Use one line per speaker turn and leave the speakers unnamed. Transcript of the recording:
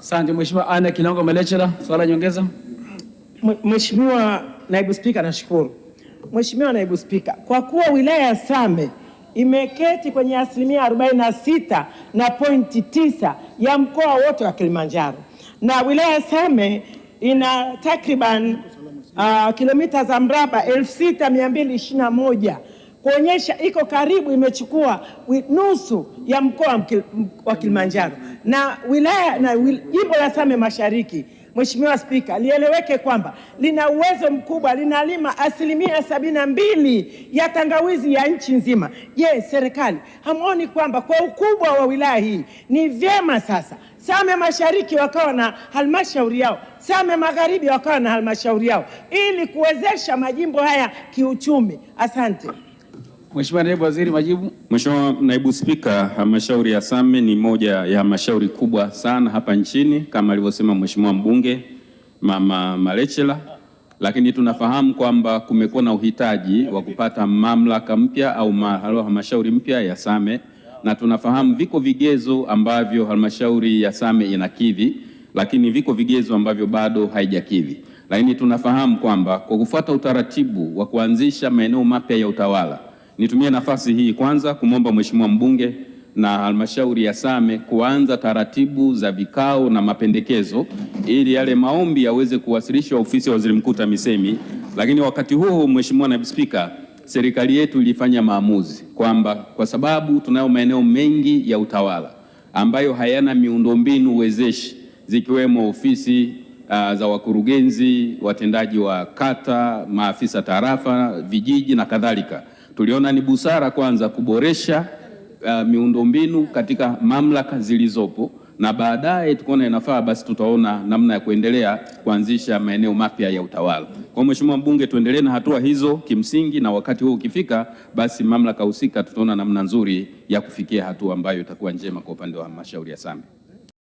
Asante Mheshimiwa Anna Kilongo Malechela, swala nyongeza.
Mheshimiwa Naibu Spika, nashukuru. Mheshimiwa Naibu Spika, kwa kuwa wilaya ya Same imeketi kwenye 46.9% ya mkoa wote wa Kilimanjaro, na wilaya ya Same ina takriban kilomita za mraba 6221, kuonyesha iko karibu imechukua nusu ya mkoa wa Kilimanjaro, na wilaya na jimbo la Same Mashariki, Mheshimiwa Spika, lieleweke kwamba lina uwezo mkubwa, linalima 72% ya tangawizi ya nchi nzima. Je, serikali hamuoni kwamba kwa ukubwa wa wilaya hii ni vyema sasa Same Mashariki wakawa na halmashauri yao, Same Magharibi wakawa na halmashauri yao, ili kuwezesha majimbo haya kiuchumi? Asante.
Mheshimiwa Naibu Waziri, majibu.
Mheshimiwa Naibu Spika, halmashauri ya Same ni moja ya halmashauri kubwa sana hapa nchini kama alivyosema Mheshimiwa mbunge Mama Malechela, lakini tunafahamu kwamba kumekuwa na uhitaji wa kupata mamlaka mpya au halmashauri mpya ya Same, na tunafahamu viko vigezo ambavyo halmashauri ya Same inakidhi, lakini viko vigezo ambavyo bado haijakidhi. Lakini tunafahamu kwamba kwa kufuata utaratibu wa kuanzisha maeneo mapya ya utawala, nitumie nafasi hii kwanza kumwomba Mheshimiwa mbunge na halmashauri ya Same kuanza taratibu za vikao na mapendekezo ili yale maombi yaweze kuwasilishwa ofisi ya Waziri Mkuu TAMISEMI. Lakini wakati huo, Mheshimiwa Naibu Spika, serikali yetu ilifanya maamuzi kwamba kwa sababu tunayo maeneo mengi ya utawala ambayo hayana miundombinu wezeshi zikiwemo ofisi za wakurugenzi, watendaji wa kata, maafisa tarafa, vijiji na kadhalika, tuliona ni busara kwanza kuboresha miundombinu katika mamlaka zilizopo, na baadaye tukaona inafaa basi tutaona namna ya kuendelea kuanzisha maeneo mapya ya utawala. Kwa Mheshimiwa mbunge, tuendelee na hatua hizo kimsingi, na wakati huo ukifika basi mamlaka husika tutaona namna nzuri ya kufikia hatua ambayo itakuwa njema kwa upande wa halmashauri ya Same.